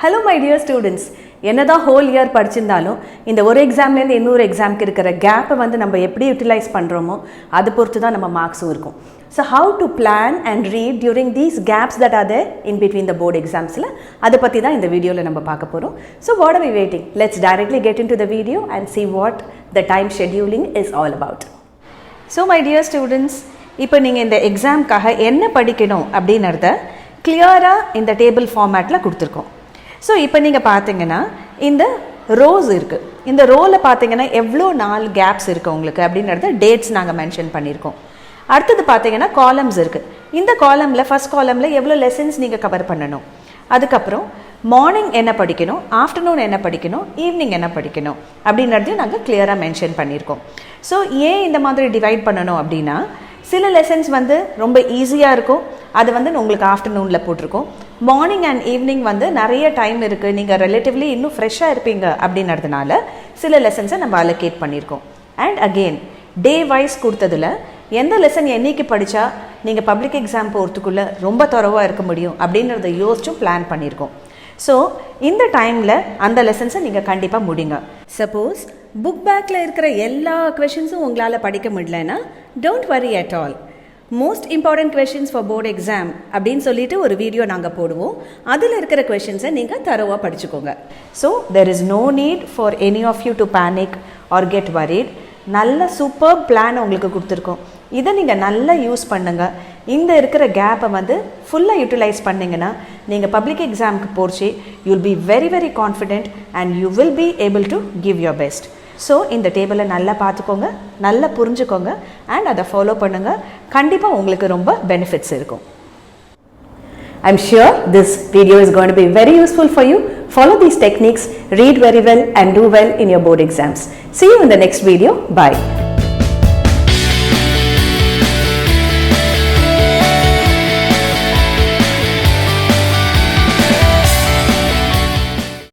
Hello my dear students. என்னதான் whole year படிச்சிருந்தாலும் இந்த ஒரு எக்ஸாம்ல இருந்து இன்னொரு எக்ஸாம்க்கு இருக்கிற கேப்பை வந்து நம்ம எப்படி யூட்டிலைஸ் பண்றோமோ அது பொறுத்து தான் நம்ம மார்க்ஸும் இருக்கும். So how to plan and read during these gaps that are there in between the board examsல அத பத்தி தான் இந்த வீடியோல நம்ம பார்க்க போறோம். So what are we waiting? Let's directly get into the video and see what the time scheduling is all about. So my dear students, இப்போ நீங்க இந்த எக்ஸாம்க்காக என்ன படிக்கணும் அப்படிங்கறத கிளியரா இந்த டேபிள் ஃபார்மட்ல கொடுத்திருக்கோம். ஸோ இப்போ நீங்கள் பார்த்தீங்கன்னா இந்த ரோஸ் இருக்குது. இந்த ரோவில் பார்த்தீங்கன்னா எவ்வளோ நாள் கேப்ஸ் இருக்குது உங்களுக்கு அப்படின்றத டேட்ஸ் நாங்கள் மென்ஷன் பண்ணியிருக்கோம். அடுத்தது பார்த்தீங்கன்னா காலம்ஸ் இருக்குது. இந்த காலமில் ஃபஸ்ட் காலமில் எவ்வளோ லெசன்ஸ் நீங்கள் கவர் பண்ணணும், அதுக்கப்புறம் மார்னிங் என்ன படிக்கணும், ஆஃப்டர்நூன் என்ன படிக்கணும், ஈவினிங் என்ன படிக்கணும் அப்படின்றதையும் நாங்கள் கிளியராக மென்ஷன் பண்ணியிருக்கோம். ஸோ ஏன் இந்த மாதிரி டிவைட் பண்ணணும் அப்படின்னா, சில லெசன்ஸ் வந்து ரொம்ப ஈஸியாக இருக்கும், அது வந்து உங்களுக்கு ஆஃப்டர்நூனில் போட்டிருக்கோம். மார்னிங் அண்ட் ஈவினிங் வந்து நிறைய டைம் இருக்குது, நீங்கள் ரிலேட்டிவ்லி இன்னும் ஃப்ரெஷ்ஷாக இருப்பீங்க அப்படின்றதுனால சில லெசன்ஸை நம்ம அலோகேட் பண்ணியிருக்கோம். அண்ட் அகெயின் டே வைஸ் கொடுத்ததில் எந்த லெசன் என்னைக்கு படித்தா நீங்கள் பப்ளிக் எக்ஸாம் போகிறதுக்குள்ளே ரொம்ப தரவாக இருக்க முடியும் அப்படின்றத யோசிச்சும் பிளான் பண்ணியிருக்கோம். ஸோ இந்த டைமில் அந்த லெசன்ஸை நீங்கள் கண்டிப்பாக முடிங்க. சப்போஸ் புக் பேக்கில் இருக்கிற எல்லா கொஷின்ஸும் உங்களால் படிக்க முடியலன்னா don't worry at all. Most important questions for board exam அப்படின்னு சொல்லிட்டு ஒரு வீடியோ நாங்கள் போடுவோம். அதில் இருக்கிற கொஷின்ஸை நீங்கள் தரோவாக படிச்சுக்கோங்க. So there is no need for any of you to panic or get worried. நல்ல சூப்பர் பிளான் உங்களுக்கு கொடுத்துருக்கோம். இதை நீங்கள் நல்லா யூஸ் பண்ணுங்கள். இந்த இருக்கிற கேப்பை வந்து ஃபுல்லாக யூட்டிலைஸ் பண்ணிங்கன்னா நீங்கள் பப்ளிக் எக்ஸாமுக்கு போச்சு you will be very very confident and you will be able to give your best. So இந்த டேபிளை நல்லா பார்த்துக்கோங்க, நல்லா புரிஞ்சுக்கோங்க அண்ட் அதை ஃபாலோ பண்ணுங்கள். கண்டிப்பாக உங்களுக்கு ரொம்ப பெனிஃபிட்ஸ் இருக்கும். I'm sure this video is going to be very useful for you. Follow these techniques, read very well and do well in your board exams. See you in the next video. Bye.